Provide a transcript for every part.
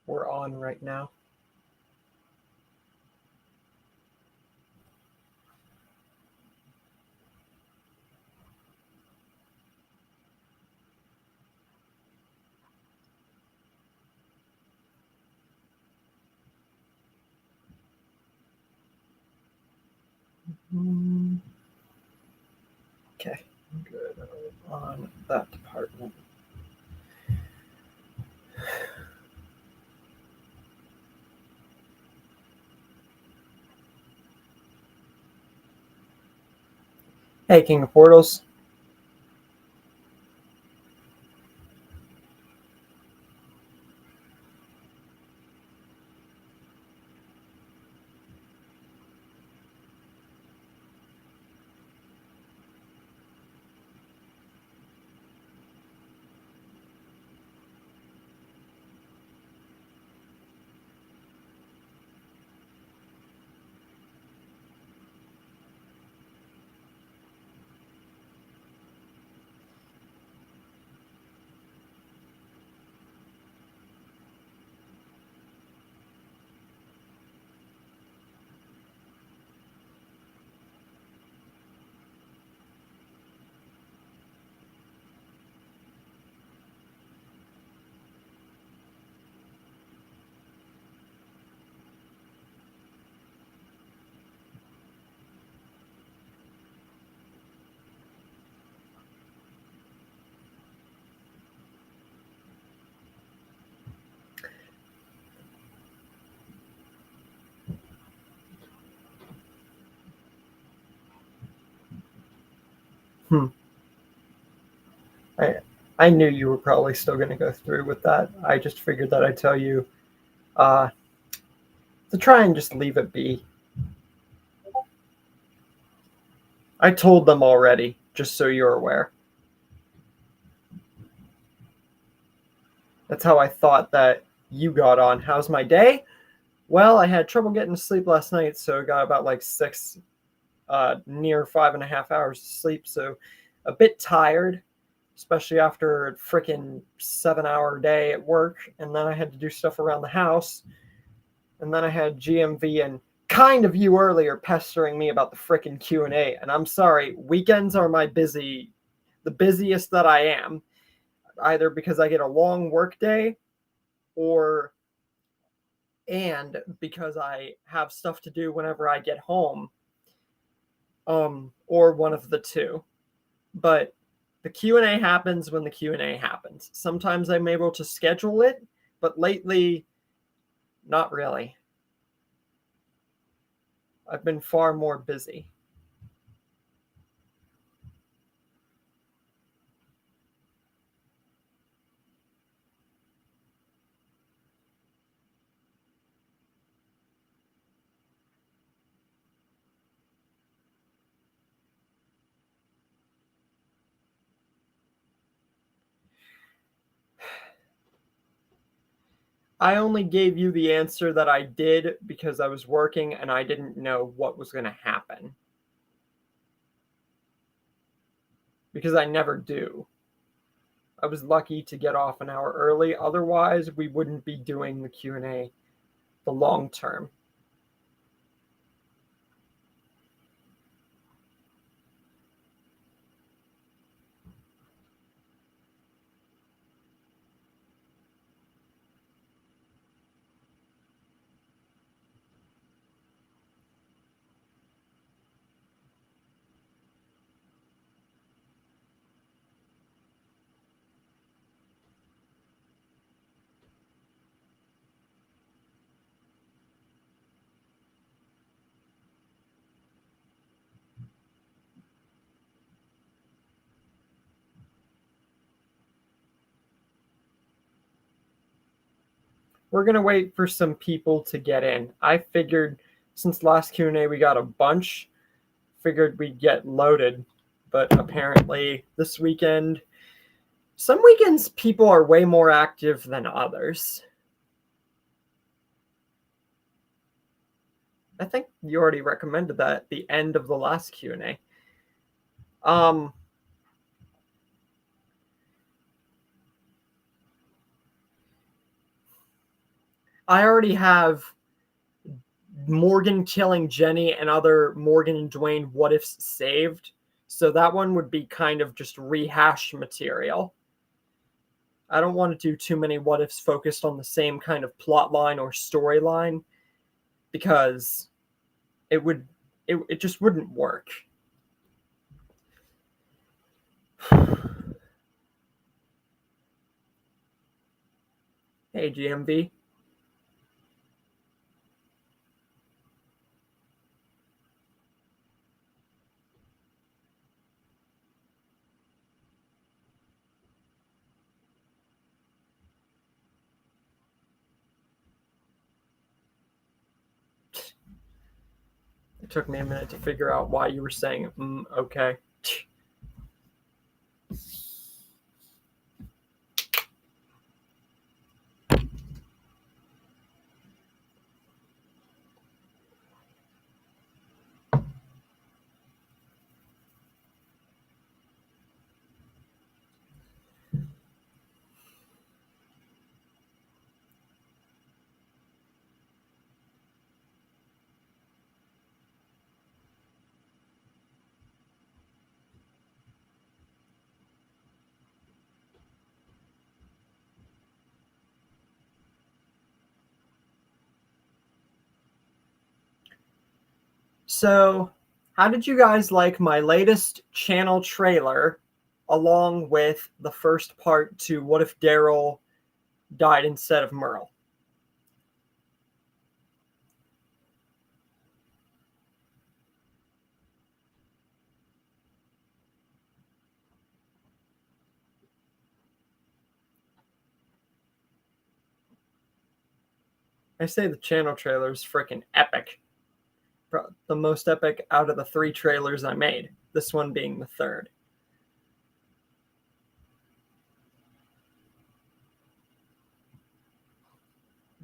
We're on right now. Okay, good. On that department. Hey, King of Portals. I knew you were probably still going to go through with that. I just figured that I'd tell you to try and just leave it be. I told them already, just so you're aware. That's how I thought that you got on. How's my day? Well, I had trouble getting to sleep last night, so I got about like near 5.5 hours of sleep. So a bit tired, especially after a freaking 7-hour day at work. And then I had to do stuff around the house. And then I had GMV and kind of you earlier pestering me about the freaking Q&A. And I'm sorry, weekends are the busiest that I am, either because I get a long work day and because I have stuff to do whenever I get home, or one of the two. But the Q&A happens when the Q&A happens. Sometimes I'm able to schedule it, but lately, not really. I've been far more busy. I only gave you the answer that I did because I was working and I didn't know what was going to happen. Because I never do. I was lucky to get off an hour early. Otherwise, we wouldn't be doing the Q&A the long term. we're gonna wait for some people to get in. I figured since last Q&A we got a bunch, figured we'd get loaded, but apparently this weekend, some weekends people are way more active than others. I think you already recommended that at the end of the last Q&A. I already have Morgan killing Jenny and other Morgan and Dwayne what ifs saved, so that one would be kind of just rehash material. I don't want to do too many what ifs focused on the same kind of plot line or storyline, because it just wouldn't work. Hey, GMV. It took me a minute to figure out why you were saying, okay. So, how did you guys like my latest channel trailer along with the first part to What If Daryl Died Instead of Merle? I say the channel trailer is freaking epic. The most epic out of the 3 trailers I made, this one being the third.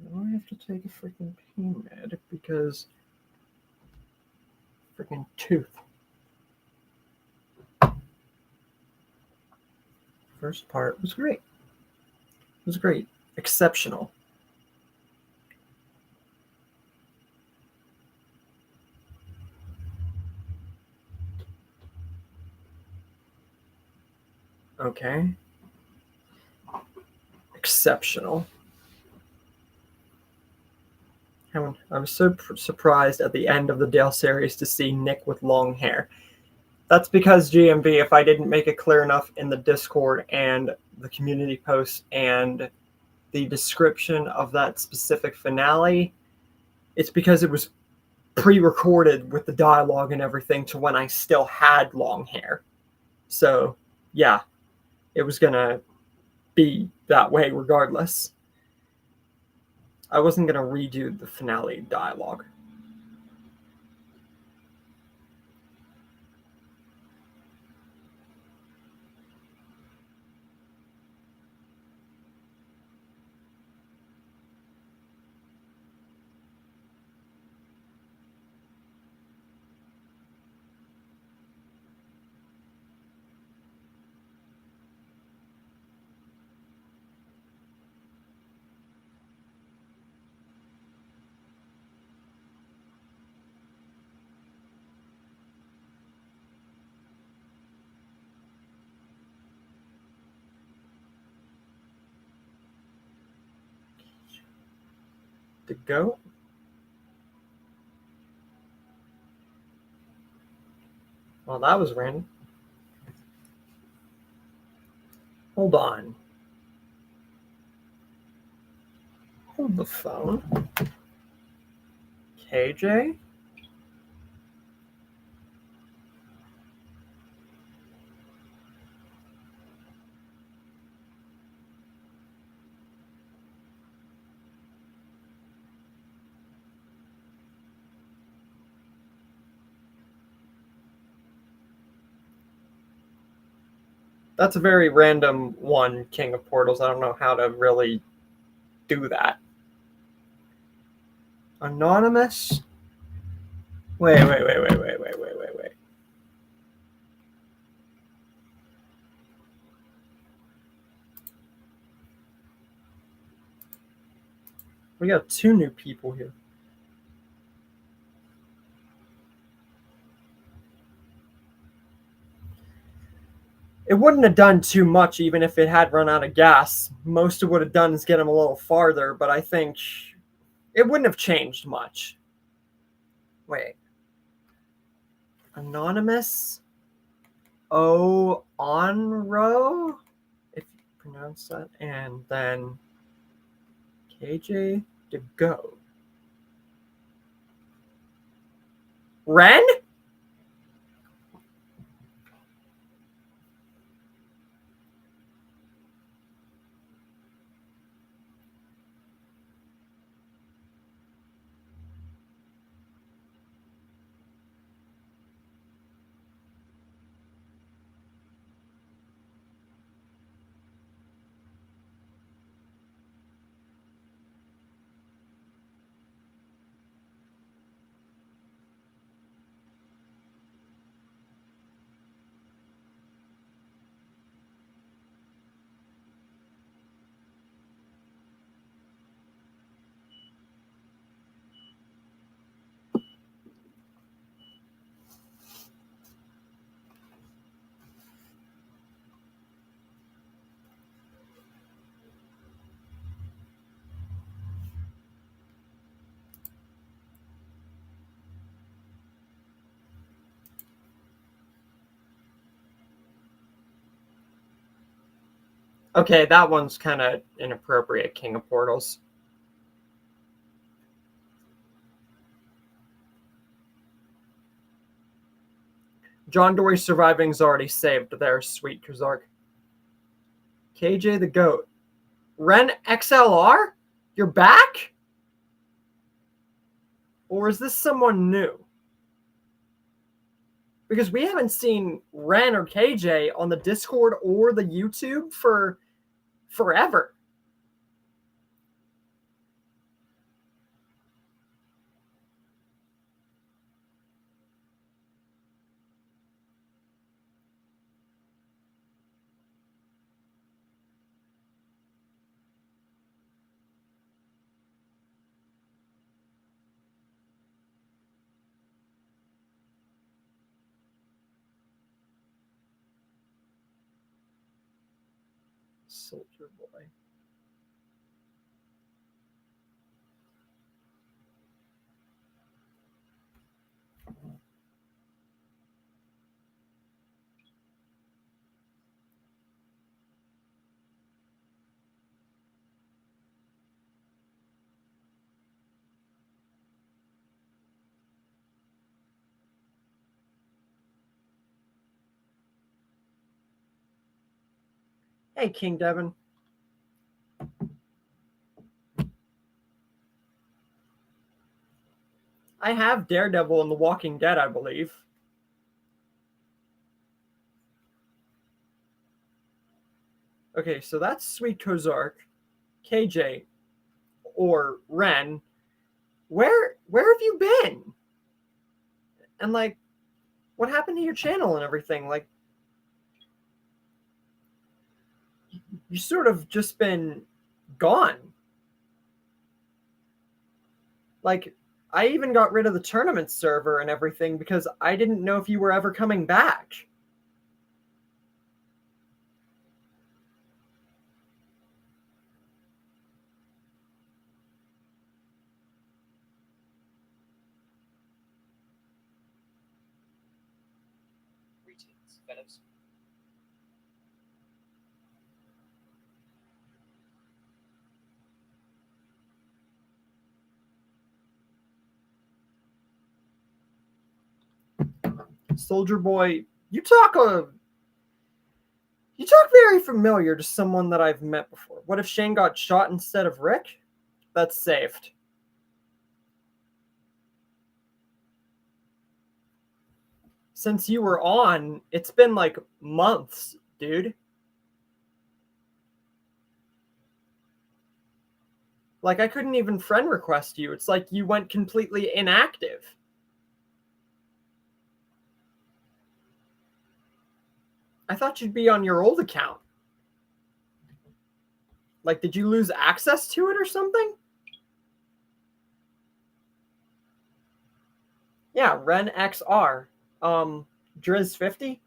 Now I have to take a freaking pain med because freaking tooth. First part was great. It was great. Exceptional. Okay. Exceptional. I was so surprised at the end of the Dale series to see Nick with long hair. That's because GMV, if I didn't make it clear enough in the Discord and the community posts and the description of that specific finale, it's because it was pre-recorded with the dialogue and everything to when I still had long hair. So, yeah, it was gonna be that way regardless. I wasn't gonna redo the finale dialogue. The goat? Well, that was random. Hold on. Hold the phone. KJ? That's a very random one, King of Portals. I don't know how to really do that. Anonymous? Wait. We got 2 new people here. It wouldn't have done too much even if it had run out of gas. Most it would have done is get him a little farther, but I think it wouldn't have changed much. Wait. Anonymous? O Onro? If you pronounce that. And then KJ to go. Ren? Okay, that one's kind of inappropriate, King of Portals. John Dory surviving's already saved there, sweet Kazark. KJ the Goat. Ren XLR? You're back? Or is this someone new? Because we haven't seen Ren or KJ on the Discord or the YouTube for forever. Soldier Boy. Hey, King Devin. I have Daredevil and The Walking Dead, I believe. Okay, so that's Sweet Kozark, KJ, or Ren. Where have you been? And like, what happened to your channel and everything? Like, you sort of just been gone. Like, I even got rid of the tournament server and everything because I didn't know if you were ever coming back. Greetings, fellows. Soldier Boy, you talk very familiar to someone that I've met before. What if Shane got shot instead of Rick? That's saved. Since you were on, it's been like months, dude. Like, I couldn't even friend request you. It's like you went completely inactive. I thought you'd be on your old account. Like, did you lose access to it or something? Yeah, Ren XR. Driz 50?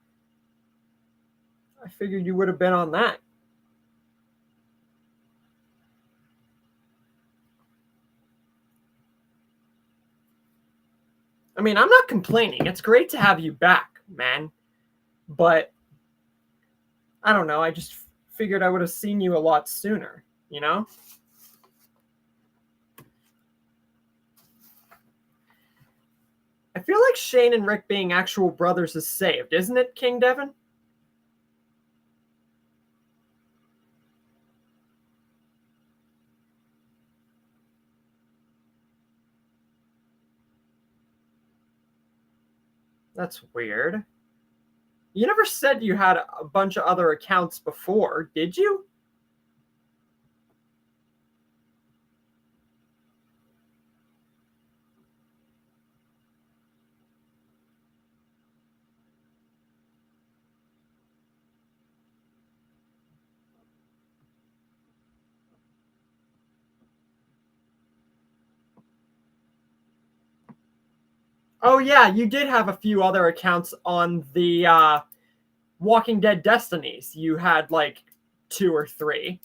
I figured you would have been on that. I mean, I'm not complaining. It's great to have you back, man. But I don't know. I just figured I would have seen you a lot sooner, you know? I feel like Shane and Rick being actual brothers is saved, isn't it, King Devon? That's weird. You never said you had a bunch of other accounts before, did you? Oh yeah, you did have a few other accounts on the Walking Dead Destinies. You had like 2 or 3.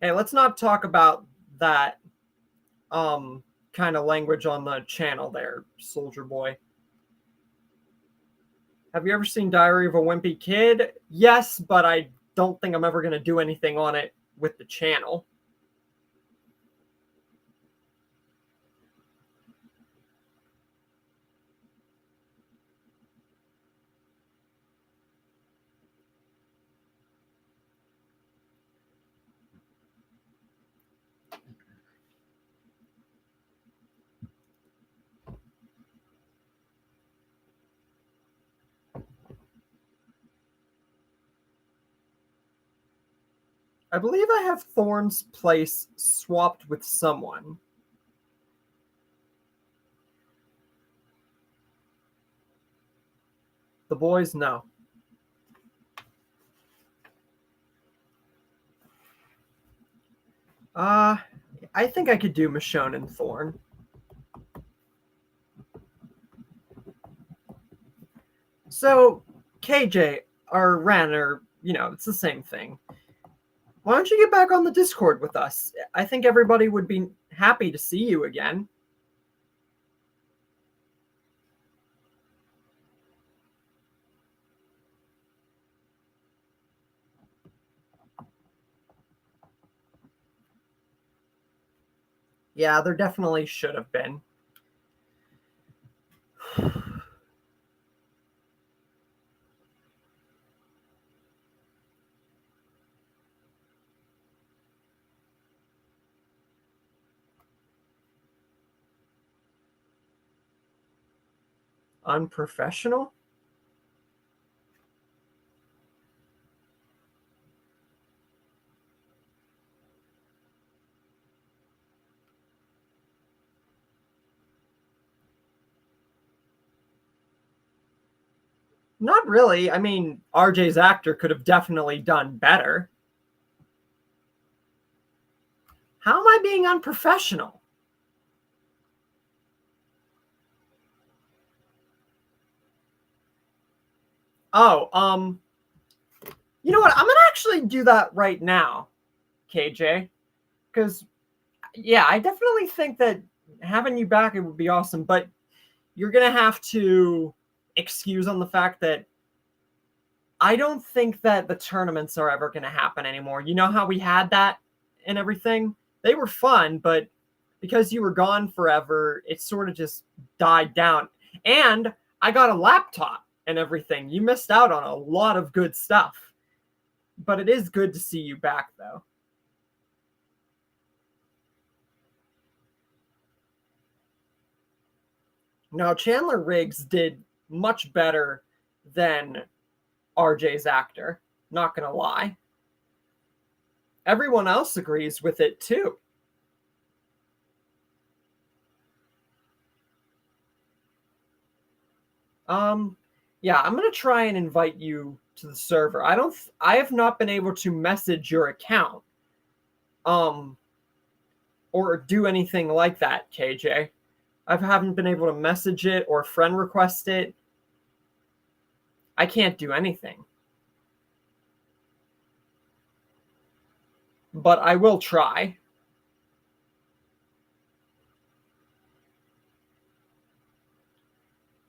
Hey, let's not talk about that kind of language on the channel there, Soldier Boy. Have you ever seen Diary of a Wimpy Kid? Yes, but I don't think I'm ever going to do anything on it with the channel. I believe I have Thorn's place swapped with someone. The boys, no. I think I could do Michonne and Thorn. So, KJ, or Ren, or, it's the same thing. Why don't you get back on the Discord with us? I think everybody would be happy to see you again. Yeah, there definitely should have been. Unprofessional? Not really. I mean, RJ's actor could have definitely done better. How am I being unprofessional? Oh, you know what? I'm gonna actually do that right now, KJ. Because, yeah, I definitely think that having you back, it would be awesome. But you're gonna have to excuse on the fact that I don't think that the tournaments are ever gonna happen anymore. You know how we had that and everything? They were fun, but because you were gone forever, it sort of just died down. And I got a laptop and everything. You missed out on a lot of good stuff. But it is good to see you back, though. Now, Chandler Riggs did much better than RJ's actor, not gonna lie. Everyone else agrees with it too. Yeah, I'm gonna try and invite you to the server. I have not been able to message your account, or do anything like that, KJ. I haven't been able to message it or friend request it. I can't do anything. But I will try.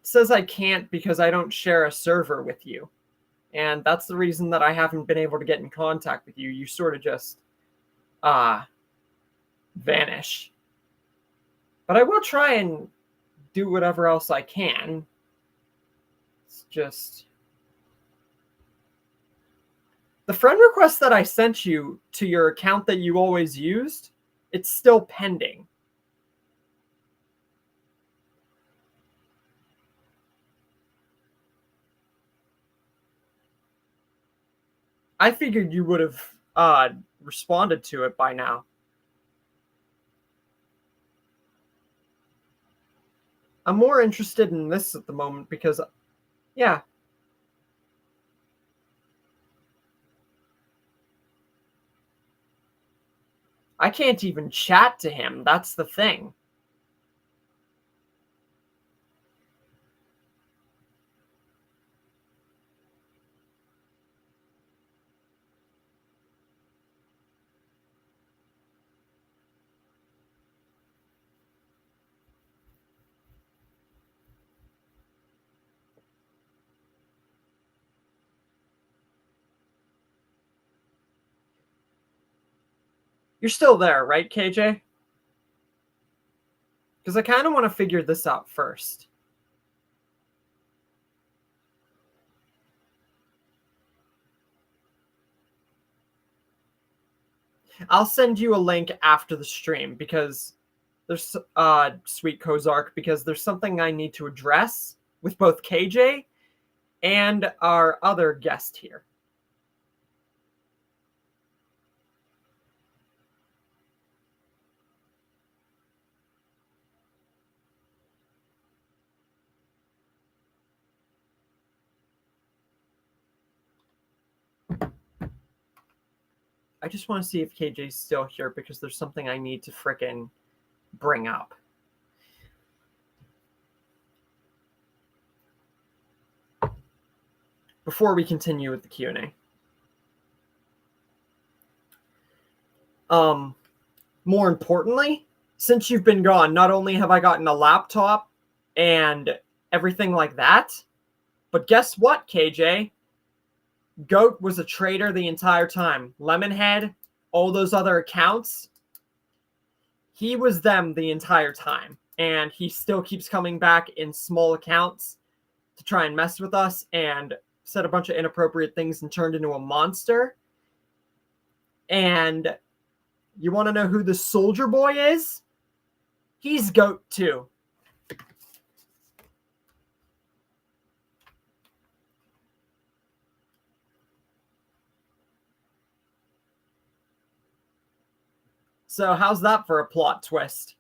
It says I can't because I don't share a server with you. And that's the reason that I haven't been able to get in contact with you. You sort of just vanish. But I will try and do whatever else I can. It's just the friend request that I sent you to your account that you always used, it's still pending. I figured you would have responded to it by now. I'm more interested in this at the moment because, yeah. I can't even chat to him. That's the thing. You're still there, right, KJ? Because I kind of want to figure this out first. I'll send you a link after the stream because there's Sweet Kozark, because there's something I need to address with both KJ and our other guest here. I just want to see if KJ's still here because there's something I need to frickin' bring up. Before we continue with the Q&A. More importantly, since you've been gone, not only have I gotten a laptop and everything like that, but guess what, KJ? Goat was a traitor the entire time. Lemonhead, all those other accounts, he was them the entire time. And he still keeps coming back in small accounts to try and mess with us and said a bunch of inappropriate things and turned into a monster. And you want to know who the soldier boy is? He's Goat too. So how's that for a plot twist?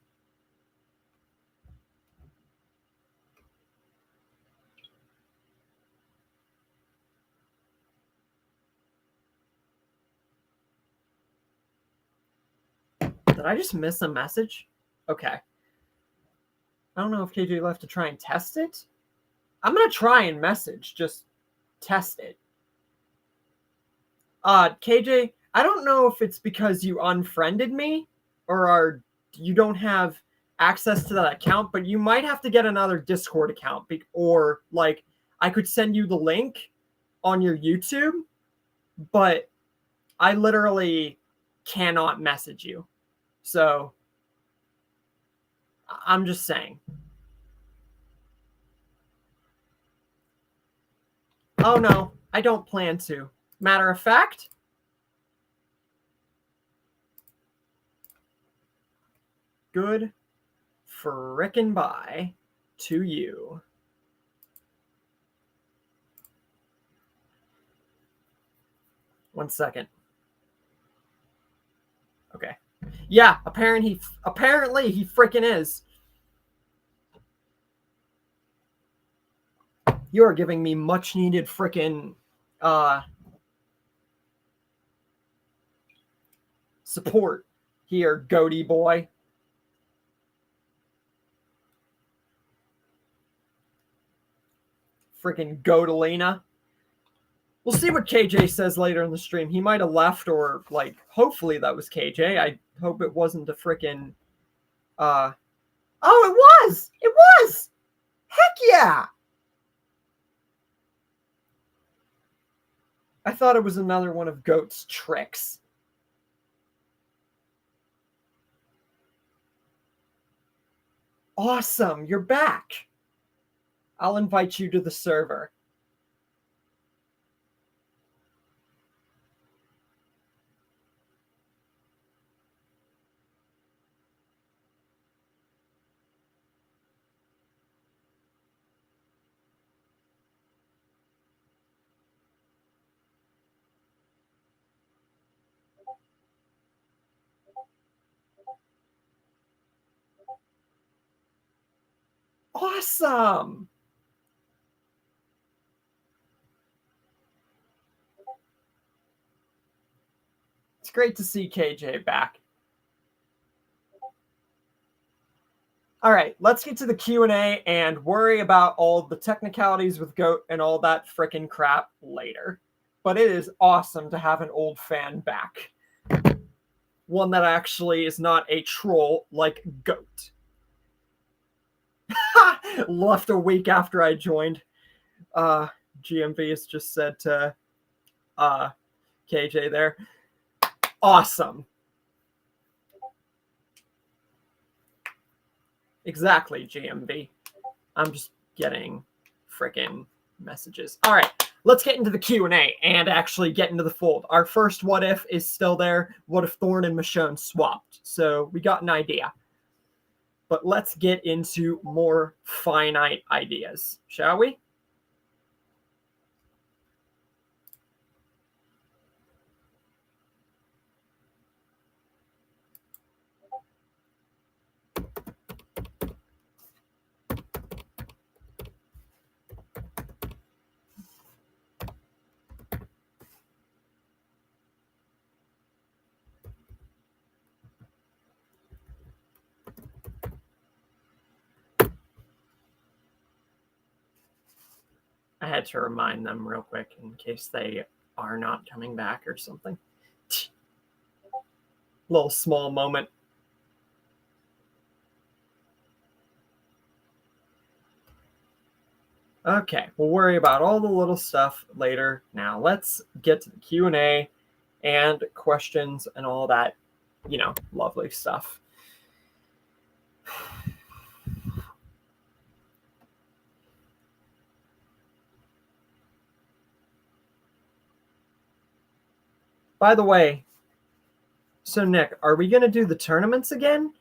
Did I just miss a message? Okay. I don't know if KJ left to try and test it. I'm going to try and message, just test it. KJ, I don't know if it's because you unfriended me or you don't have access to that account, but you might have to get another Discord account, or like I could send you the link on your YouTube, but I literally cannot message you. So I'm just saying. Oh no, I don't plan to. Matter of fact, good frickin' bye to you. One second. Okay. Yeah, apparently he freaking is. You are giving me much needed freaking support here, goatee boy. Freaking Goatalina. We'll see what KJ says later in the stream. He might have left, or like, hopefully that was KJ. I hope it wasn't a freaking oh, it was! It was! Heck yeah! I thought it was another one of Goat's tricks. Awesome, you're back. I'll invite you to the server. Awesome. It's great to see KJ back. All right, let's get to the Q&A and worry about all the technicalities with Goat and all that frickin' crap later. But it is awesome to have an old fan back. One that actually is not a troll like Goat. Left a week after I joined. GMV has just said to KJ there. Awesome. Exactly, GMV. I'm just getting freaking messages. All right, let's get into the Q&A and actually get into the fold. Our first what if is still there. What if Thorn and Michonne swapped? So we got an idea. But let's get into more finite ideas, shall we? I had to remind them real quick in case they are not coming back or something. Little small moment. Okay, we'll worry about all the little stuff later. Now let's get to the Q&A and questions and all that, you know, lovely stuff. By the way, so Nick, are we going to do the tournaments again?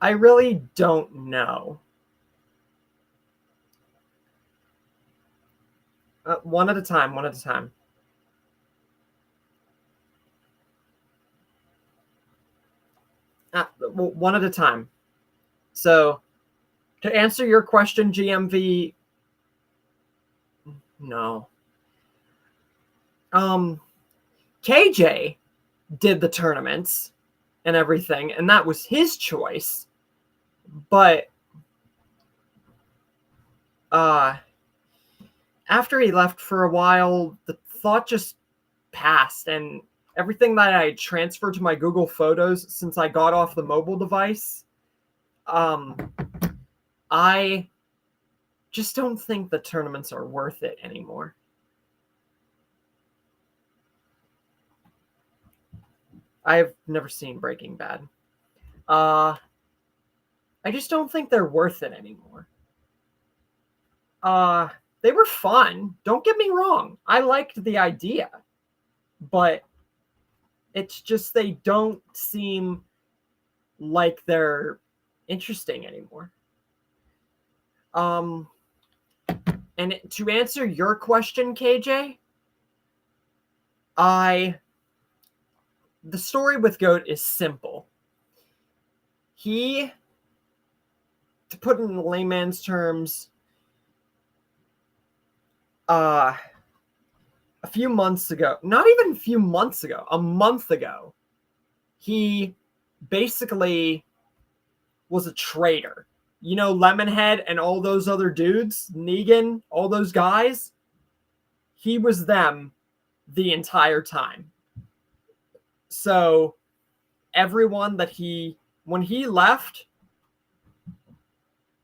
I really don't know. One at a time, one at a time. Well, one at a time. So, to answer your question, GMV, no. KJ did the tournaments and everything, and that was his choice. But after he left for a while, the thought just passed, and everything that I transferred to my Google Photos since I got off the mobile device, I just don't think the tournaments are worth it anymore. I've never seen Breaking Bad. I just don't think they're worth it anymore. They were fun. Don't get me wrong. I liked the idea. But it's just they don't seem like they're interesting anymore. And to answer your question, KJ, the story with Goat is simple. He, to put it in layman's terms, a few months ago, not even a few months ago, a month ago, he basically was a traitor. You know, Lemonhead and all those other dudes, Negan, all those guys, he was them the entire time. So everyone that when he left,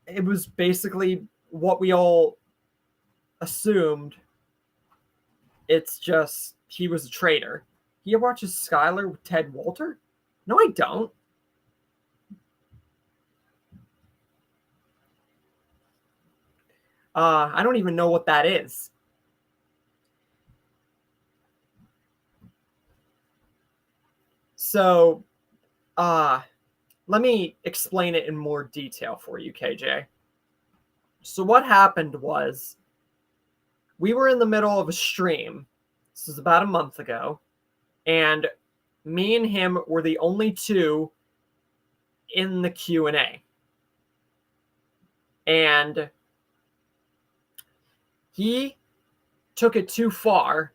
it was basically what we all assumed. It's just he was a traitor. He watches Skylar with Ted Walter? No, I don't. I don't even know what that is. So, let me explain it in more detail for you, KJ. So what happened was, we were in the middle of a stream. This was about a month ago. And me and him were the only two in the Q&A. And he took it too far.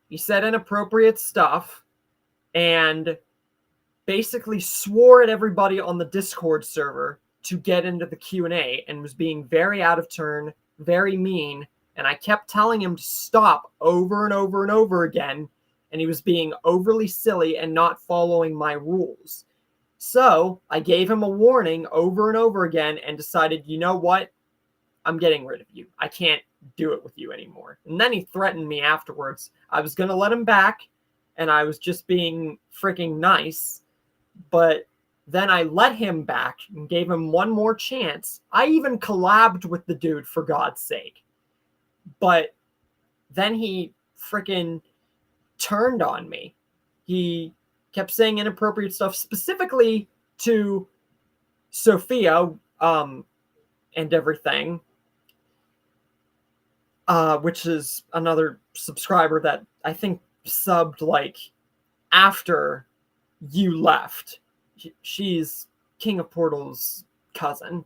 He said inappropriate stuff and basically swore at everybody on the Discord server to get into the Q&A and was being very out of turn, very mean. And I kept telling him to stop over and over and over again. And he was being overly silly and not following my rules. So I gave him a warning over and over again and decided, you know what? I'm getting rid of you. I can't do it with you anymore. And then he threatened me afterwards. I was going to let him back, and I was just being freaking nice. But then I let him back and gave him one more chance. I even collabed with the dude, for God's sake. But then he freaking turned on me. He kept saying inappropriate stuff, specifically to Sophia, and everything. Which is another subscriber that I think subbed like after you left. She's King of Portal's cousin.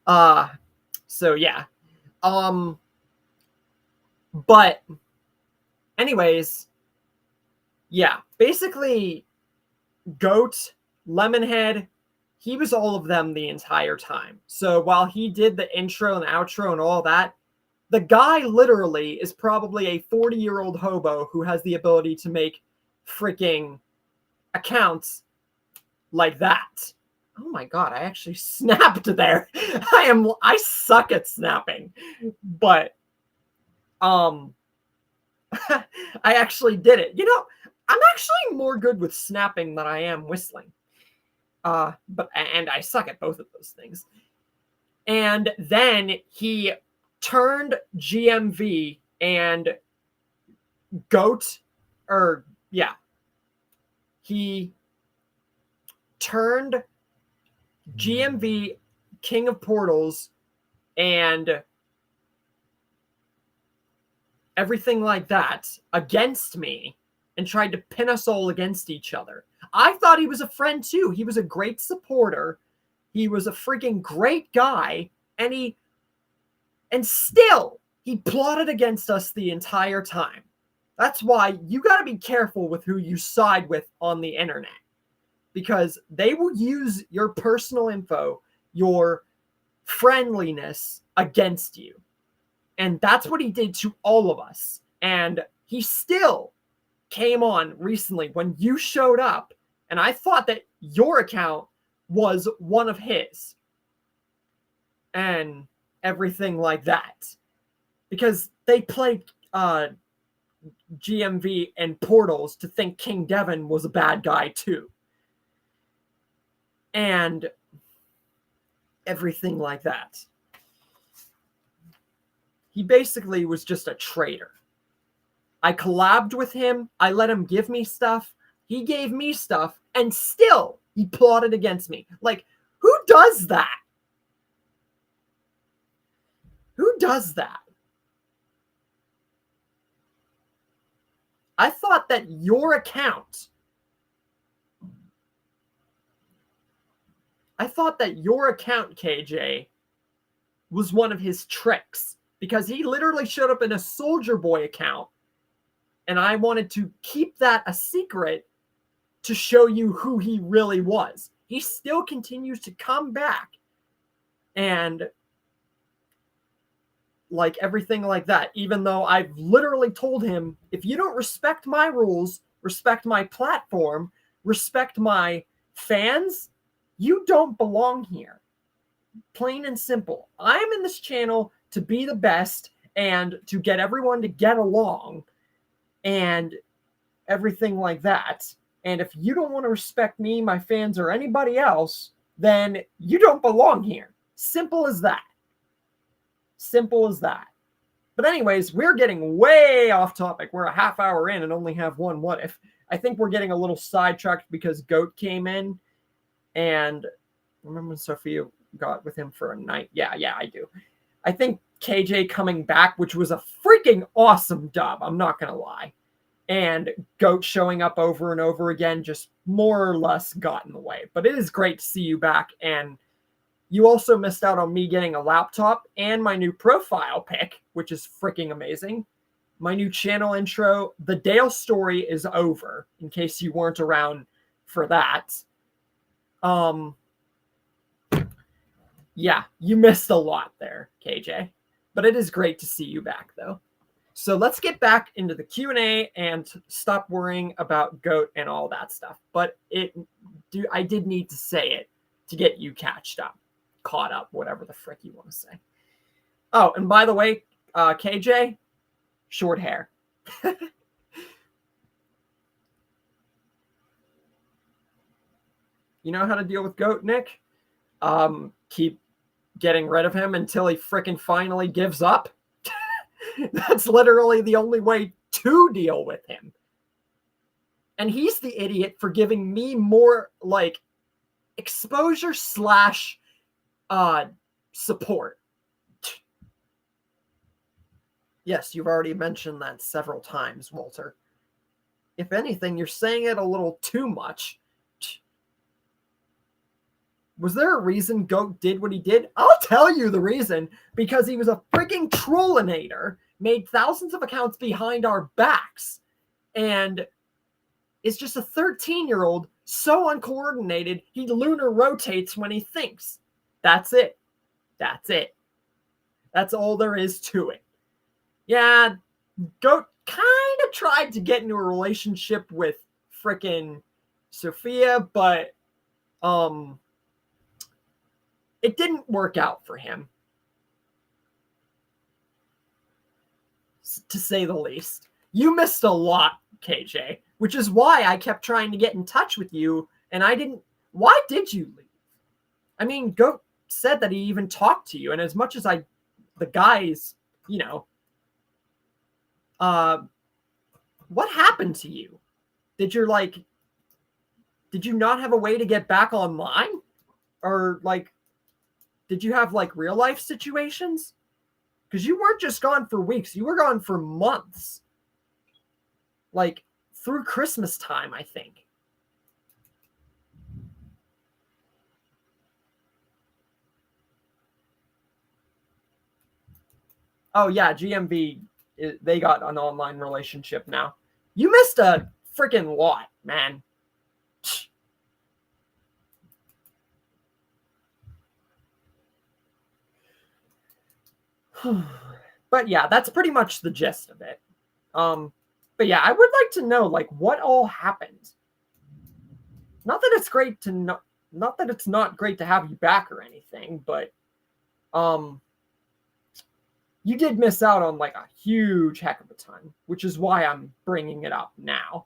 So yeah. But anyways, yeah, basically Goat, Lemonhead, he was all of them the entire time. So while he did the intro and outro and all that, the guy literally is probably a 40-year-old hobo who has the ability to make freaking accounts like that. Oh my God, I actually snapped there. I suck at snapping. But I actually did it. You know, I'm actually more good with snapping than I am whistling. And I suck at both of those things. And then he turned GMV and Goat, he turned GMV, King of Portals, and everything like that against me and tried to pin us all against each other. I thought he was a friend too. He was a great supporter. He was a freaking great guy, and still, he plotted against us the entire time. That's why you got to be careful with who you side with on the internet. Because they will use your personal info, your friendliness against you. And that's what he did to all of us. And he still came on recently when you showed up. And I thought that your account was one of his. And everything like that, because they played GMV and Portals to think King Devon was a bad guy too, and everything like that. He basically was just a traitor. I collabed with him. I let him give me stuff. He gave me stuff, and still He plotted against me. Like, who does that? Who does that? I thought that your account, KJ, was one of his tricks, because he literally showed up in a Soldier Boy account, and I wanted to keep that a secret to show you who he really was. He still continues to come back and like everything like that, even though I've literally told him, if you don't respect my rules, respect my platform, respect my fans, you don't belong here. Plain and simple. I'm in this channel to be the best and to get everyone to get along and everything like that. And if you don't want to respect me, my fans, or anybody else, then you don't belong here. Simple as that. Simple as that. But anyways, we're getting way off topic. We're a half hour in and only have one what if. I think we're getting a little sidetracked because Goat came in, and remember when Sophia got with him for a night? Yeah, I do. I think KJ coming back, which was a freaking awesome dub, I'm not going to lie, and Goat showing up over and over again just more or less got in the way. But it is great to see you back, and you also missed out on me getting a laptop and my new profile pic, which is freaking amazing. My new channel intro, The Dale Story, is over, in case you weren't around for that. Yeah, you missed a lot there, KJ. But it is great to see you back, though. So let's get back into the Q&A and stop worrying about Goat and all that stuff. But I did need to say it to get you caught up, whatever the frick you want to say. Oh, and by the way, KJ, short hair. You know how to deal with Goat, Nick? Keep getting rid of him until he frickin' finally gives up. That's literally the only way to deal with him. And he's the idiot for giving me more, like, exposure / support. Yes, you've already mentioned that several times, Walter. If anything, you're saying it a little too much. Was there a reason Goat did what he did? I'll tell you the reason. Because he was a freaking trollinator, made thousands of accounts behind our backs, and is just a 13-year-old, so uncoordinated, he lunar rotates when he thinks. That's it. That's it. That's all there is to it. Yeah, Goat kind of tried to get into a relationship with frickin' Sophia, but it didn't work out for him, to say the least. You missed a lot, KJ, which is why I kept trying to get in touch with you, and I didn't. Why did you leave? I mean, Goat said that he even talked to you, and as much as the guys, what happened to you? Did you not have a way to get back online? Or, did you have, real life situations? Because you weren't just gone for weeks. You were gone for months. Through Christmas time, I think. Oh, yeah, GMV, they got an online relationship now. You missed a freaking lot, man. But yeah, that's pretty much the gist of it. But yeah, I would like to know, what all happened. Not that it's great to know, not that it's not great to have you back or anything, but you did miss out on a huge heck of a time, which is why I'm bringing it up now.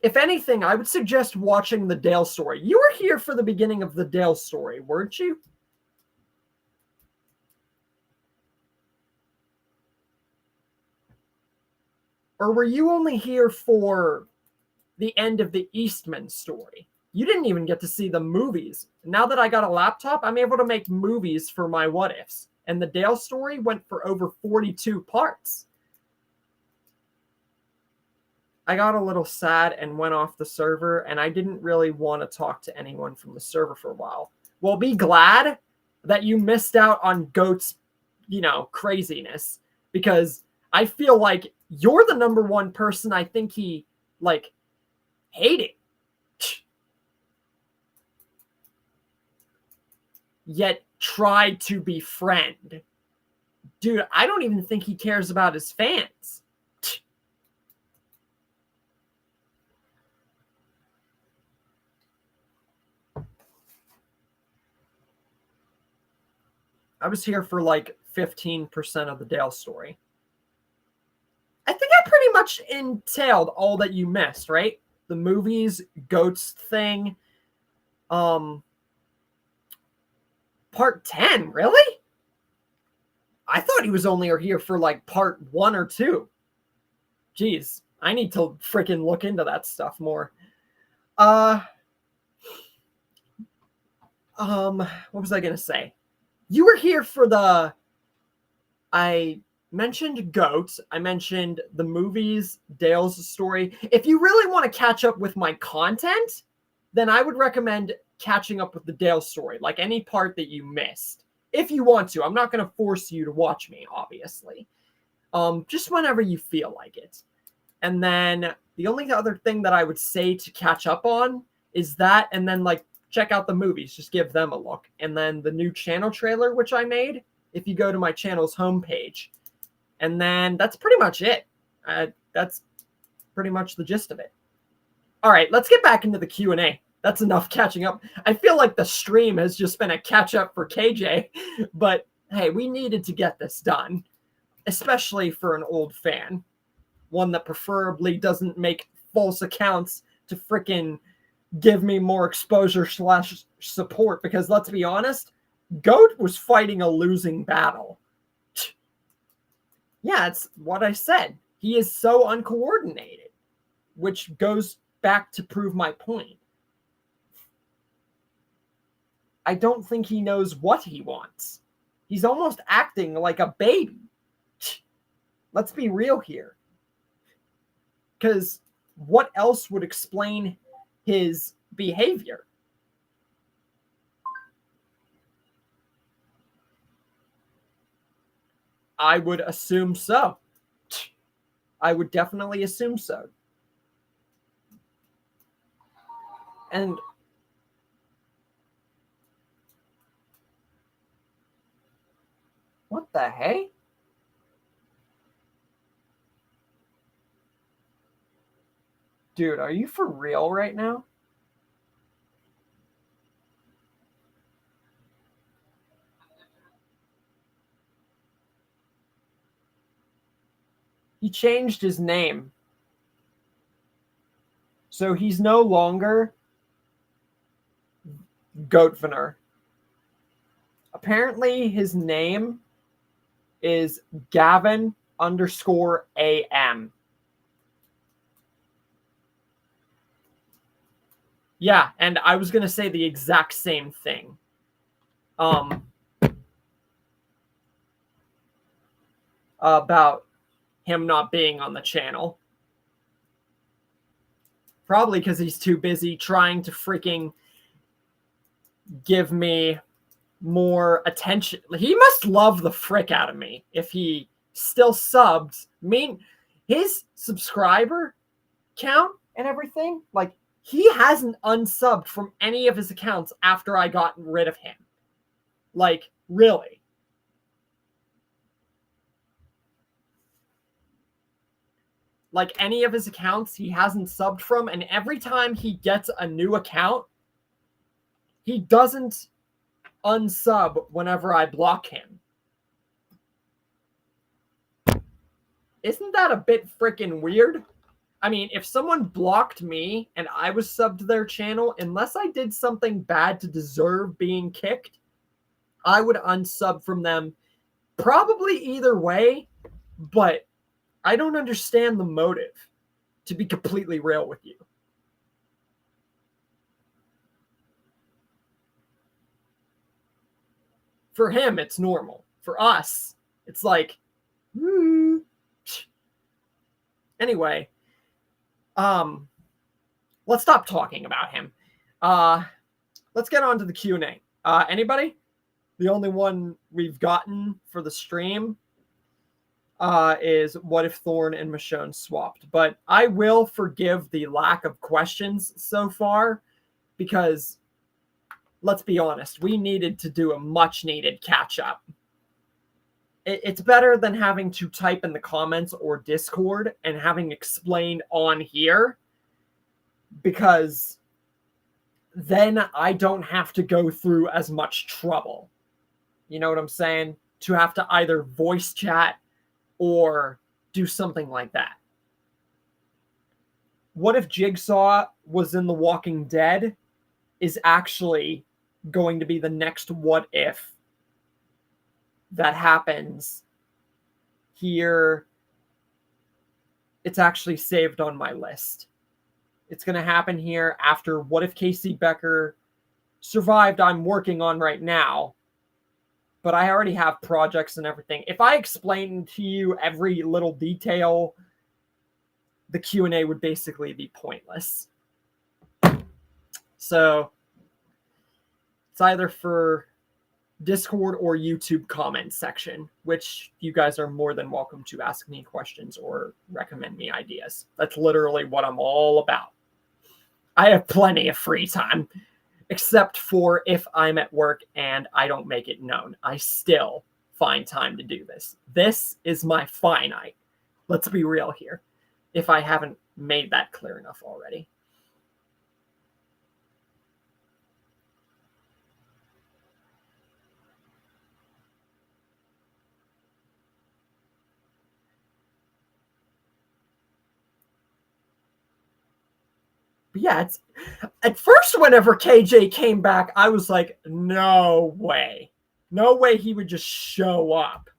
If anything, I would suggest watching the Dale Story. You were here for the beginning of the Dale Story, weren't you? Or were you only here for the end of the Eastman story? You didn't even get to see the movies. Now that I got a laptop, I'm able to make movies for my what ifs. And the Dale story went for over 42 parts. I got a little sad and went off the server, and I didn't really want to talk to anyone from the server for a while. Well, be glad that you missed out on Goat's, craziness, because I feel like you're the number one person I think he, hated. Yet tried to befriend. Dude, I don't even think he cares about his fans. I was here for 15% of the Dale story. I think I pretty much entailed all that you missed, right? The movies, Goats thing. Part 10, really? I thought he was only here for part 1 or 2. Jeez, I need to freaking look into that stuff more. What was I gonna say? You were here for I mentioned Goats. I mentioned the movies, Dale's story. If you really want to catch up with my content, then I would recommend catching up with the Dale story, any part that you missed. If you want to. I'm not going to force you to watch me, obviously. Just whenever you feel like it. And then the only other thing that I would say to catch up on is that, and then check out the movies. Just give them a look. And then the new channel trailer, which I made, if you go to my channel's homepage. And then that's pretty much it. That's pretty much the gist of it. All right, let's get back into the Q&A. That's enough catching up. I feel like the stream has just been a catch up for KJ. But hey, we needed to get this done. Especially for an old fan. One that preferably doesn't make false accounts to frickin' give me more exposure / support, because let's be honest, Goat was fighting a losing battle. Yeah, it's what I said. He is so uncoordinated, which goes back to prove my point. I don't think he knows what he wants. He's almost acting like a baby. Let's be real here. Because what else would explain his behavior? I would assume so. I would definitely assume so. And what the hey? Dude, are you for real right now? He changed his name. So he's no longer Goatvener. Apparently his name is Gavin_AM. Yeah, and I was going to say the exact same thing. About him not being on the channel. Probably because he's too busy trying to freaking give me more attention. He must love the frick out of me if he still subs. His subscriber count and everything, he hasn't unsubbed from any of his accounts after I got rid of him. Really. Any of his accounts he hasn't subbed from, and every time he gets a new account, he doesn't unsub whenever I block him. Isn't that a bit freaking weird? I mean, if someone blocked me and I was subbed to their channel, unless I did something bad to deserve being kicked, I would unsub from them probably either way, but I don't understand the motive, to be completely real with you. For him, it's normal. For us, it's like, Anyway, let's stop talking about him. Let's get on to the Q&A. Anybody? The only one we've gotten for the stream is what if Thorne and Michonne swapped. But I will forgive the lack of questions so far because, let's be honest, we needed to do a much needed catch up. It's better than having to type in the comments or Discord and having explained on here, because then I don't have to go through as much trouble. You know what I'm saying? To have to either voice chat or do something like that. What if Jigsaw was in The Walking Dead is actually going to be the next what if that happens here. It's actually saved on my list. It's going to happen here after What If Casey Becker Survived, I'm working on right now. But I already have projects and everything. If I explained to you every little detail, the Q&A would basically be pointless. So it's either for Discord or YouTube comment section, which you guys are more than welcome to ask me questions or recommend me ideas. That's literally what I'm all about. I have plenty of free time, except for if I'm at work and I don't make it known. I still find time to do this. This is my finite. Let's be real here, if I haven't made that clear enough already. But yeah, it's at first whenever KJ came back, I was like, no way. No way he would just show up.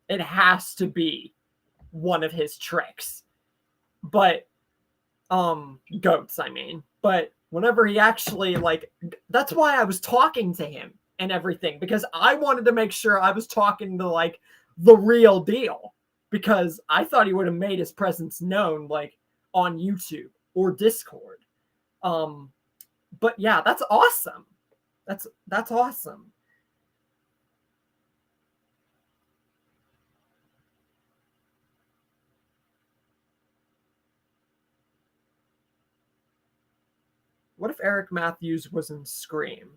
It has to be one of his tricks. But goats, I mean. But whenever he actually, like, that's why I was talking to him and everything, because I wanted to make sure I was talking to, like, the real deal, because I thought he would have made his presence known, like, on YouTube or Discord. But yeah, that's awesome. That's awesome. What if Eric Matthews was in Scream?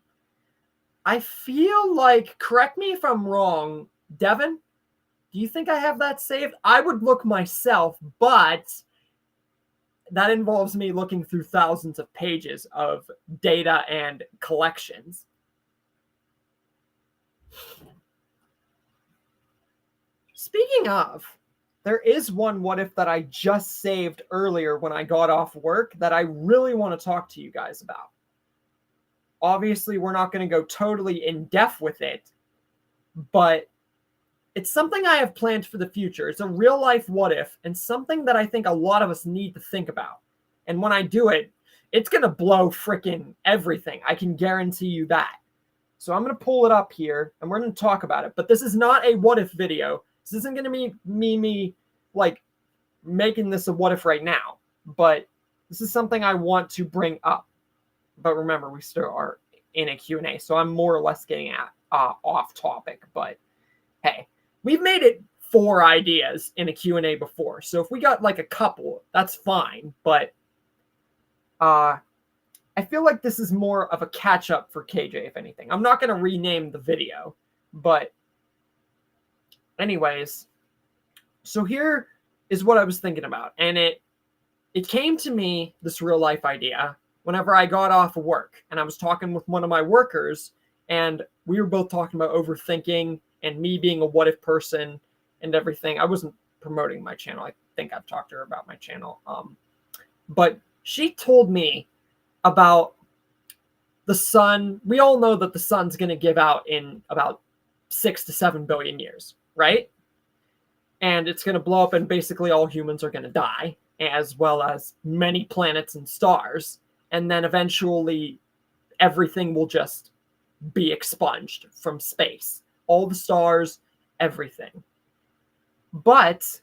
I feel like, correct me if I'm wrong, Devin, do you think I have that saved? I would look myself, but that involves me looking through thousands of pages of data and collections. Speaking of, there is one what if that I just saved earlier when I got off work that I really want to talk to you guys about. Obviously, we're not going to go totally in depth with it, but it's something I have planned for the future. It's a real life what if, and something that I think a lot of us need to think about. And when I do it, it's going to blow freaking everything. I can guarantee you that. So I'm going to pull it up here, and we're going to talk about it. But this is not a what if video. This isn't going to be me like making this a what if right now. But this is something I want to bring up. But remember, we still are in a Q&A, so I'm more or less getting at off topic. But hey, we've made it 4 ideas in a Q&A before. So if we got like a couple, that's fine. But I feel like this is more of a catch up for KJ, if anything. I'm not going to rename the video, but anyways, so here is what I was thinking about. And it came to me, this real life idea, whenever I got off of work and I was talking with one of my workers, and we were both talking about overthinking and me being a what if person and everything. I wasn't promoting my channel. I think I've talked to her about my channel. But she told me about the sun. We all know that the sun's going to give out in about 6 to 7 billion years, right? and it's going to blow up, and basically all humans are going to die, as well as many planets and stars. And then eventually everything will just be expunged from space. All the stars, everything. But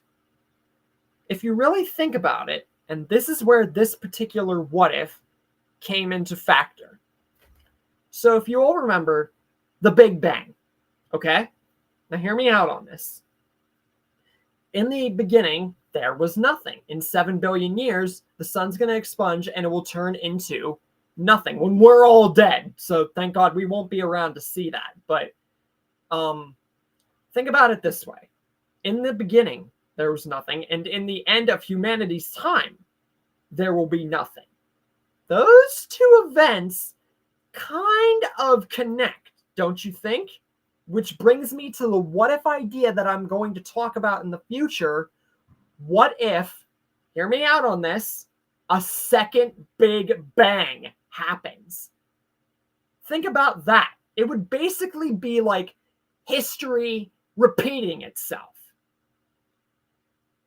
if you really think about it, and this is where this particular what if came into factor. So if you all remember the Big Bang, okay? Now hear me out on this. In the beginning, there was nothing. In 7 billion years, the sun's going to expunge and it will turn into nothing when we're all dead. So thank God we won't be around to see that. But think about it this way. In the beginning, there was nothing. And in the end of humanity's time, there will be nothing. Those two events kind of connect, don't you think? Which brings me to the what if idea that I'm going to talk about in the future. What if, hear me out on this, a second Big Bang happens? Think about that. It would basically be like history repeating itself.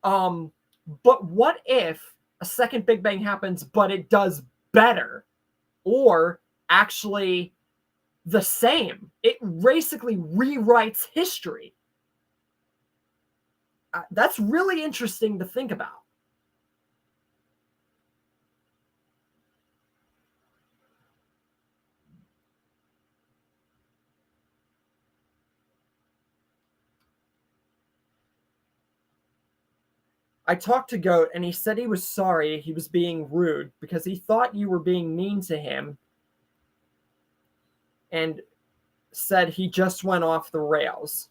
But what if a second Big Bang happens, but it does better, or actually the same? It basically rewrites history. That's really interesting to think about. I talked to Goat and he said he was sorry he was being rude because he thought you were being mean to him, and said he just went off the rails.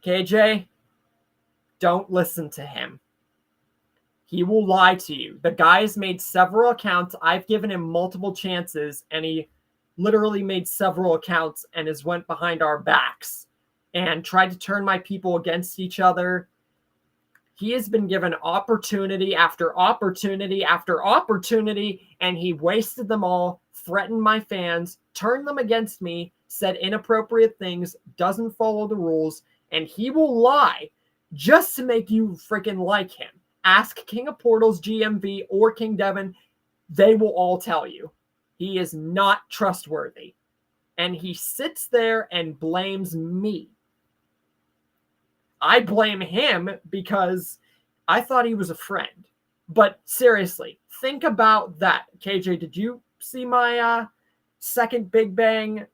KJ, don't listen to him. He will lie to you. The guy has made several accounts. I've given him multiple chances, and he literally made several accounts and has went behind our backs and tried to turn my people against each other. He has been given opportunity after opportunity after opportunity, and he wasted them all, threatened my fans, turned them against me, said inappropriate things, doesn't follow the rules, and he will lie just to make you freaking like him. Ask King of Portals, GMV, or King Devin. They will all tell you. He is not trustworthy. And he sits there and blames me. I blame him because I thought he was a friend. But seriously, think about that. KJ, did you see my second Big Bang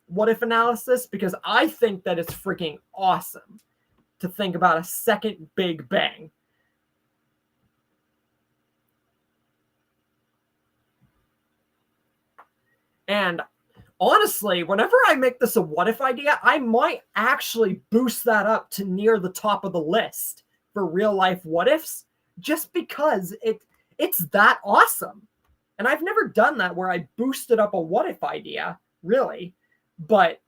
what if analysis? Because I think that it's freaking awesome to think about a second Big Bang. And honestly, whenever I make this a what if idea, I might actually boost that up to near the top of the list for real life what ifs, just because it's that awesome. And I've never done that where I boosted up a what if idea, really. But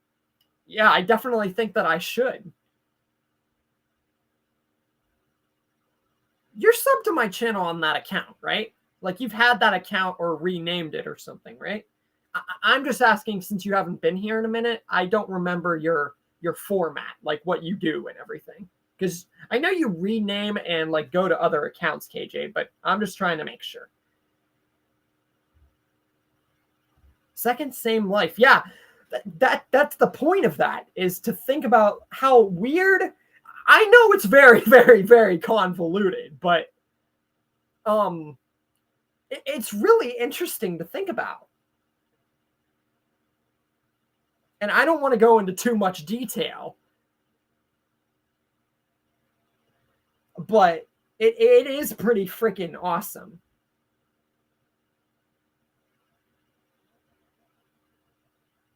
yeah, I definitely think that I should. You're subbed to my channel on that account, right? Like you've had that account or renamed it or something, right? I'm just asking, since you haven't been here in a minute, I don't remember your format, like what you do and everything. Because I know you rename and like go to other accounts, KJ, but I'm just trying to make sure. Second same life. Yeah, that's the point of that, is to think about how weird. I know it's very, very, very convoluted, but it's really interesting to think about. And I don't want to go into too much detail, but it is pretty freaking awesome.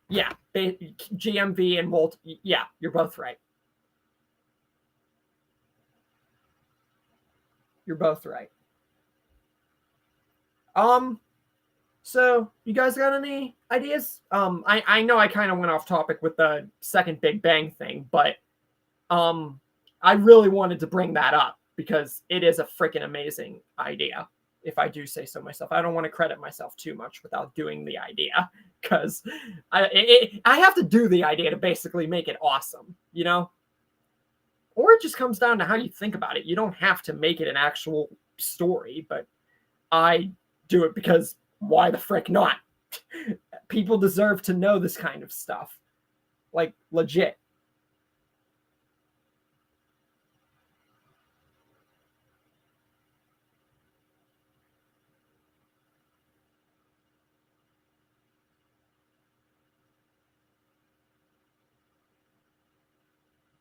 Yeah, GMV and Volt. Yeah, you're both right. You're both right. So you guys got any ideas? I know I kind of went off topic with the second Big Bang thing, but I really wanted to bring that up because it is a freaking amazing idea, if I do say so myself. I don't want to credit myself too much without doing the idea, because I have to do the idea to basically make it awesome, you know? Or it just comes down to how you think about it. You don't have to make it an actual story, but I do it because why the frick not? People deserve to know this kind of stuff. Like, legit.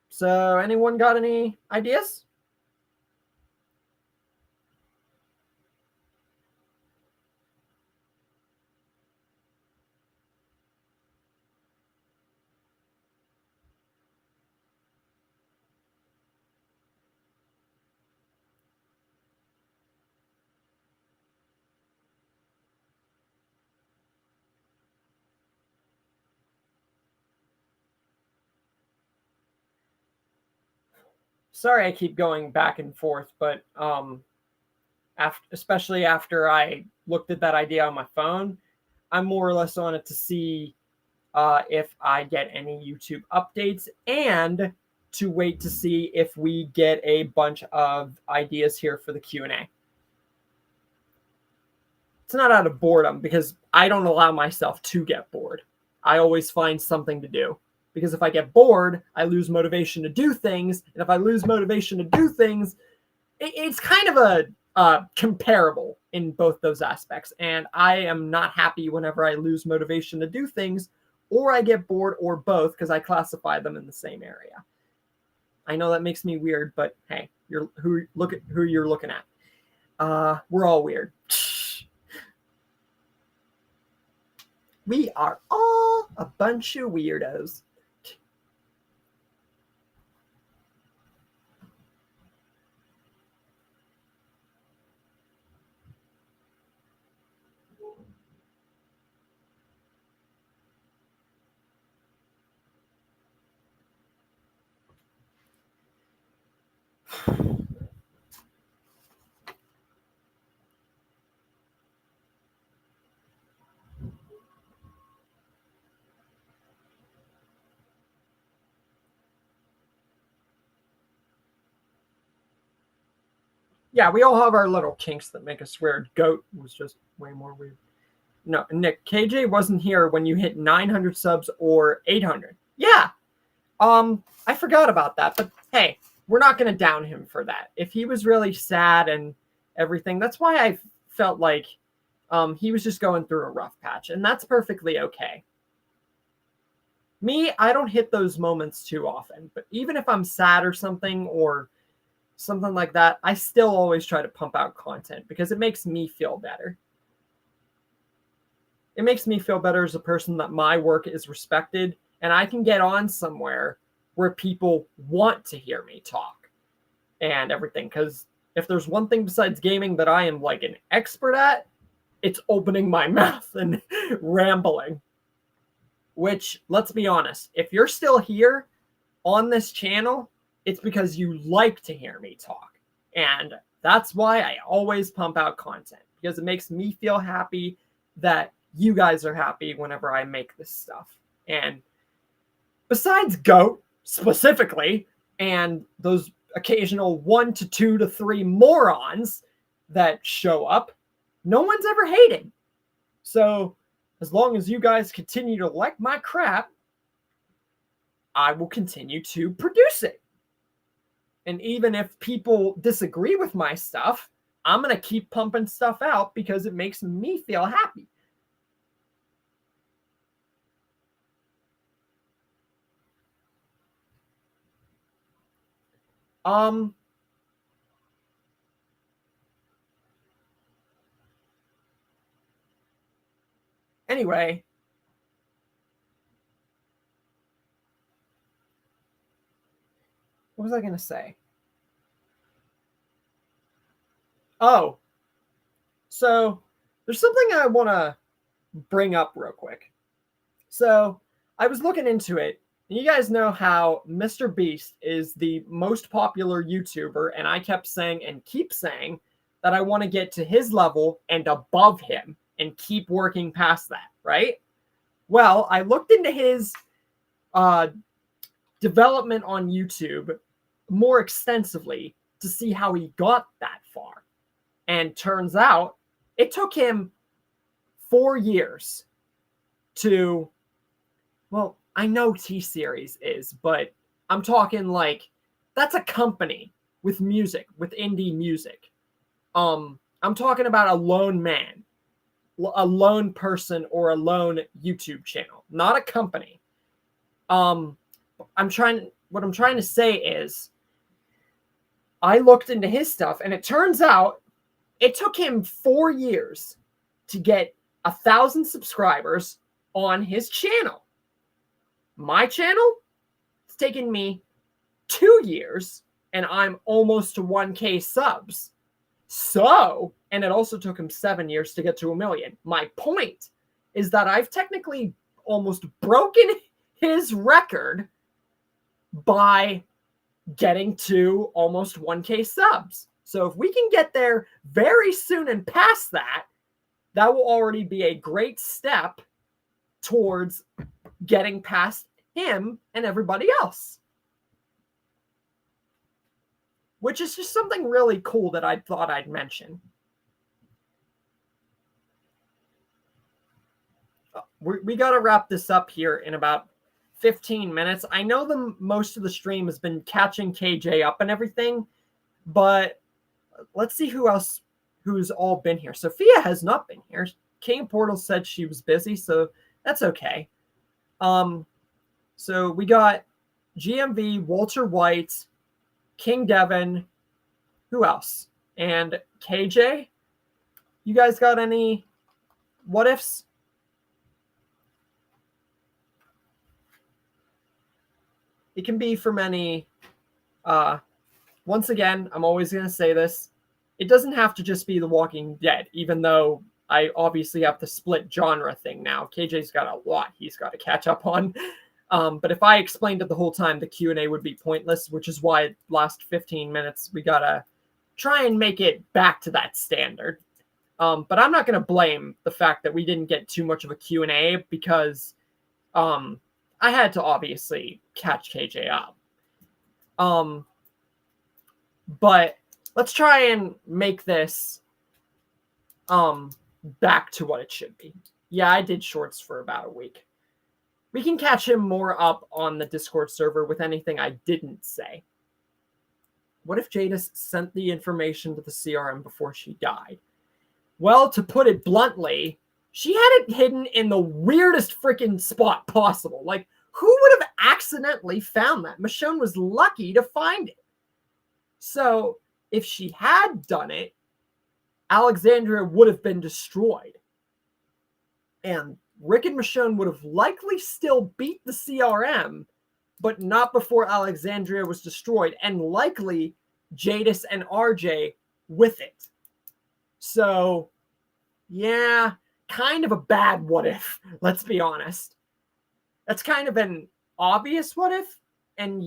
So, anyone got any ideas? Sorry I keep going back and forth, but especially after I looked at that idea on my phone, I'm more or less on it to see if I get any YouTube updates and to wait to see if we get a bunch of ideas here for the Q&A. It's not out of boredom because I don't allow myself to get bored. I always find something to do. Because if I get bored, I lose motivation to do things. And if I lose motivation to do things, it's kind of a comparable in both those aspects. And I am not happy whenever I lose motivation to do things or I get bored or both because I classify them in the same area. I know that makes me weird, but hey, look at who you're looking at. We're all weird. We are all a bunch of weirdos. Yeah, we all have our little kinks that make us weird. Goat was just way more weird. No, Nick, KJ wasn't here when you hit 900 subs or 800. Yeah. I forgot about that, but hey, we're not going to down him for that. If he was really sad and everything, that's why I felt like he was just going through a rough patch, and that's perfectly okay. Me, I don't hit those moments too often, but even if I'm sad or something like that, I still always try to pump out content because it makes me feel better. It makes me feel better as a person that my work is respected and I can get on somewhere where people want to hear me talk and everything. Because if there's one thing besides gaming that I am like an expert at, it's opening my mouth and rambling. Which, let's be honest, if you're still here on this channel, it's because you like to hear me talk. And that's why I always pump out content, because it makes me feel happy that you guys are happy whenever I make this stuff. And besides GOAT specifically, and those occasional 1 to 2 to 3 morons that show up, no one's ever hated. So as long as you guys continue to like my crap, I will continue to produce it. And even if people disagree with my stuff, I'm going to keep pumping stuff out because it makes me feel happy. Anyway, what was I going to say? Oh, so there's something I want to bring up real quick. So I was looking into it. And you guys know how Mr. Beast is the most popular YouTuber, and I kept saying and keep saying that I want to get to his level and above him and keep working past that, right? Well, I looked into his development on YouTube more extensively to see how he got that far. And turns out it took him 4 years to, well, I know T-Series is, but I'm talking like that's a company with music, with indie music. I'm talking about a lone man, a lone person, or a lone YouTube channel, not a company. What I'm trying to say is I looked into his stuff, and it turns out it took him 4 years to get 1,000 subscribers on his channel. My channel, it's taken me 2 years, and I'm almost to 1K subs. So, and it also took him 7 years to get to 1 million. My point is that I've technically almost broken his record by getting to almost 1K subs. So if we can get there very soon and past that, that will already be a great step towards getting past him and everybody else. Which is just something really cool that I thought I'd mention. We got to wrap this up here in about 15 minutes. I know most of the stream has been catching KJ up and everything, but let's see who's all been here. Sophia has not been here. King Portal said she was busy, so that's okay. So we got GMV, Walter White, King Devin, who else? And KJ? You guys got any what ifs? It can be from any, once again, I'm always going to say this. It doesn't have to just be The Walking Dead, even though I obviously have the split genre thing now. KJ's got a lot he's got to catch up on. But if I explained it the whole time, the Q&A would be pointless, which is why last 15 minutes, we got to try and make it back to that standard. But I'm not going to blame the fact that we didn't get too much of a Q&A because I had to obviously catch KJ up. But let's try and make this back to what it should be. Yeah, I did shorts for about a week. We can catch him more up on the Discord server with anything I didn't say. What if Jadis sent the information to the CRM before she died? Well, to put it bluntly, she had it hidden in the weirdest freaking spot possible. Like, who would have accidentally found that? Michonne was lucky to find it. So, if she had done it, Alexandria would have been destroyed. And Rick and Michonne would have likely still beat the CRM, but not before Alexandria was destroyed, and likely Jadis and RJ with it. So, yeah, kind of a bad what if, let's be honest. That's kind of an obvious what if, and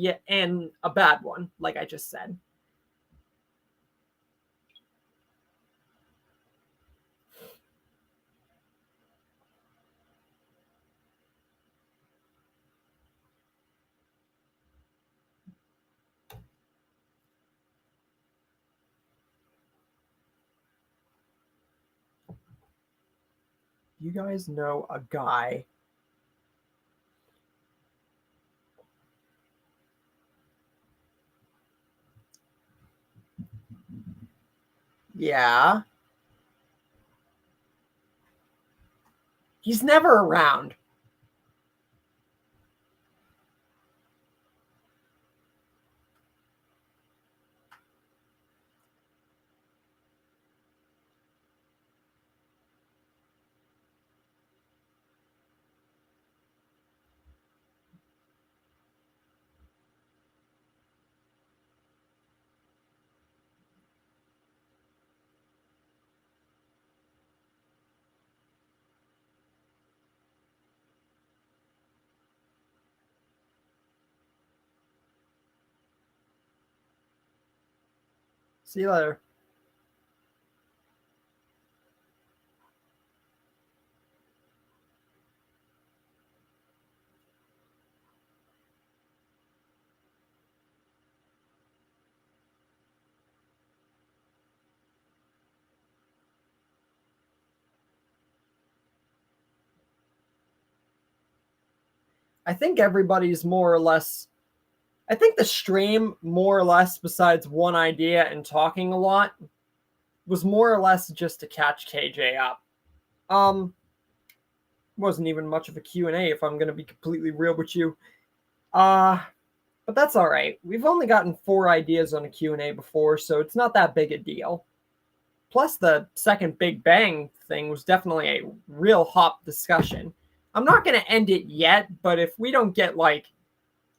a bad one, like I just said. You guys know a guy Yeah. He's never around. See you later. I think everybody's more or less. I think the stream, more or less, besides one idea and talking a lot, was more or less just to catch KJ up. Wasn't even much of a Q&A, if I'm going to be completely real with you. But that's all right. We've only gotten 4 ideas on a Q&A before, so it's not that big a deal. Plus, the second Big Bang thing was definitely a real hot discussion. I'm not going to end it yet, but if we don't get, like,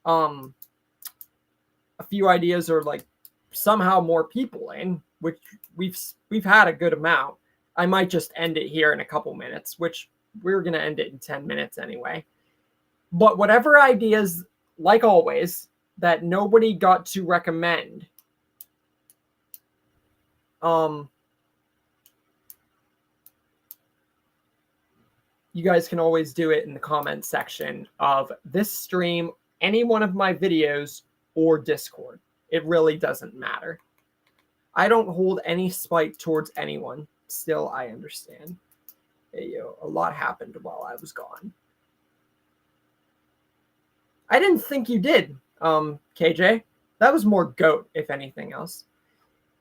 a few ideas or, like, somehow more people in, which we've had a good amount, I might just end it here in a couple minutes, which we're going to end it in 10 minutes anyway. But whatever ideas, like always, that nobody got to recommend, you guys can always do it in the comment section of this stream, any one of my videos, or Discord. It really doesn't matter. I don't hold any spite towards anyone. Still, I understand. Hey, yo, a lot happened while I was gone. I didn't think you did, KJ. That was more goat, if anything else.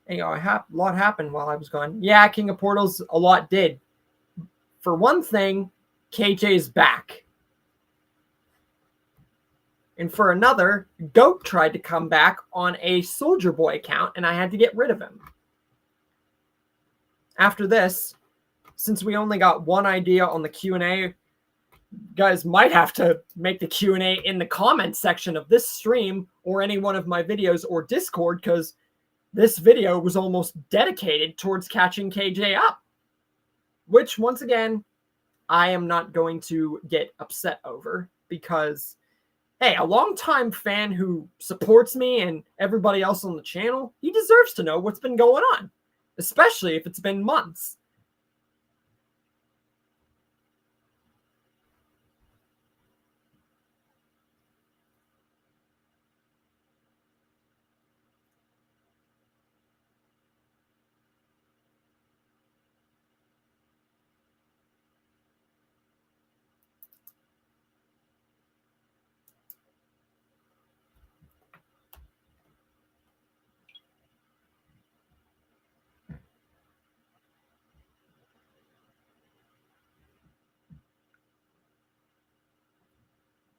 Hey, yo, a lot happened while I was gone. Yeah, King of Portals, a lot did. For one thing, KJ's back. And for another, Goat tried to come back on a Soldier Boy account, and I had to get rid of him. After this, since we only got one idea on the Q&A, guys might have to make the Q&A in the comment section of this stream or any one of my videos or Discord, because this video was almost dedicated towards catching KJ up. Which, once again, I am not going to get upset over, because, hey, a longtime fan who supports me and everybody else on the channel, he deserves to know what's been going on, especially if it's been months.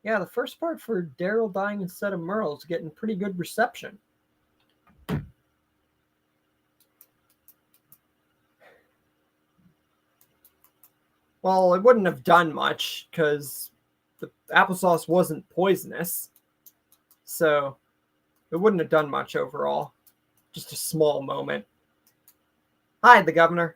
Yeah, the first part for Daryl dying instead of Merle is getting pretty good reception. Well, it wouldn't have done much because the applesauce wasn't poisonous. So it wouldn't have done much overall. Just a small moment. Hi, the governor.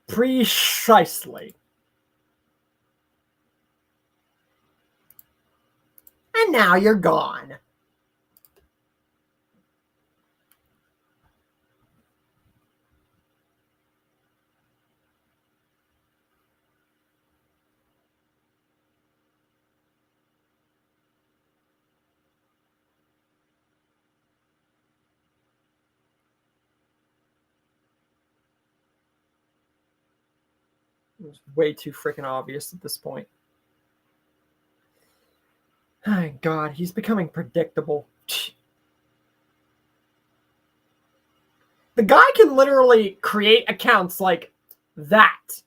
Precisely. And now you're gone. It was way too freaking obvious at this point. My God, he's becoming predictable. The guy can literally create accounts like that.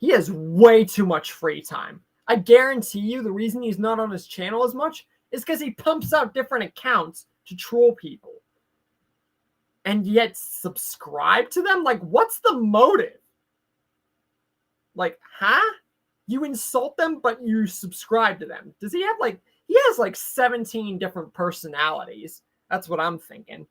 He has way too much free time. I guarantee you the reason he's not on his channel as much is because he pumps out different accounts to troll people. And yet subscribe to them? Like, what's the motive? Like, huh? You insult them, but you subscribe to them. Does he have, like, he has like 17 different personalities That's what I'm thinking.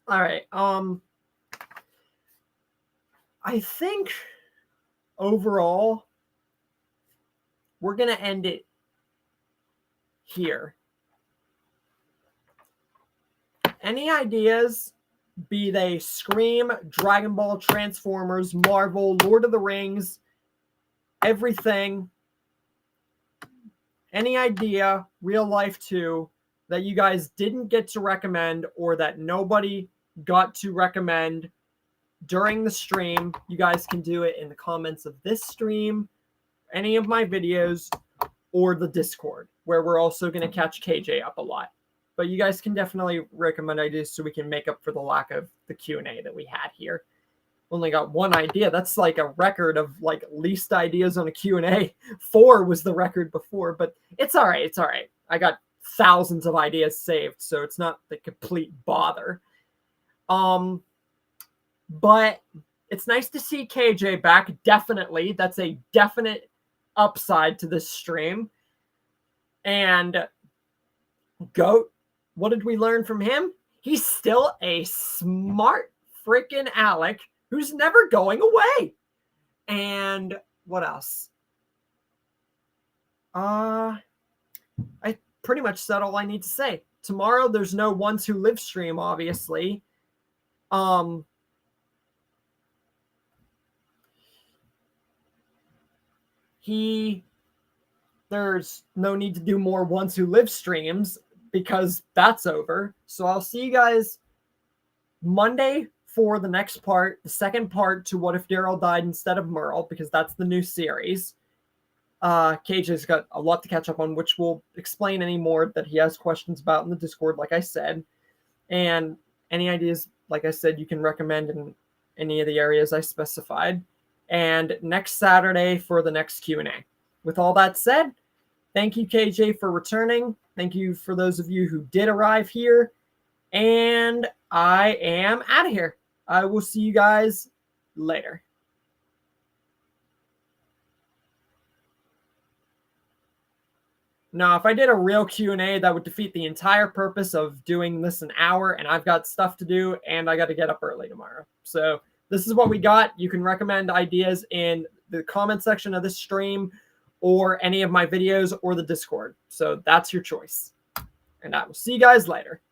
All right. I think overall we're gonna end it here. Any ideas, be they Scream, Dragon Ball, Transformers, Marvel, Lord of the Rings, everything, any idea, real life too, that you guys didn't get to recommend or that nobody got to recommend during the stream, you guys can do it in the comments of this stream, any of my videos, or the Discord, where we're also going to catch KJ up a lot. But you guys can definitely recommend ideas so we can make up for the lack of the Q&A that we had here. Only got one idea. That's like a record of like least ideas on a Q&A. 4 was the record before, but it's all right. It's all right. I got thousands of ideas saved, so it's not the complete bother. But it's nice to see KJ back. Definitely. That's a definite upside to this stream. And Goat, what did we learn from him? He's still a smart freaking Alec who's never going away. And what else? I pretty much said all I need to say. Tomorrow there's no Ones Who Live stream, obviously. There's no need to do more Ones Who Live streams because that's over. So I'll see you guys Monday for the next part, the second part to What If Daryl Died Instead of Merle, because that's the new series. KJ's got a lot to catch up on, which will explain any more that he has questions about in the Discord, like I said. And any ideas, like I said, you can recommend in any of the areas I specified. And next Saturday for the next Q&A. With all that said, thank you, KJ, for returning. Thank you for those of you who did arrive here. And I am out of here. I will see you guys later. Now, if I did a real Q&A, that would defeat the entire purpose of doing this an hour, and I've got stuff to do, and I got to get up early tomorrow. So this is what we got. You can recommend ideas in the comment section of this stream or any of my videos or the Discord. So that's your choice. And I will see you guys later.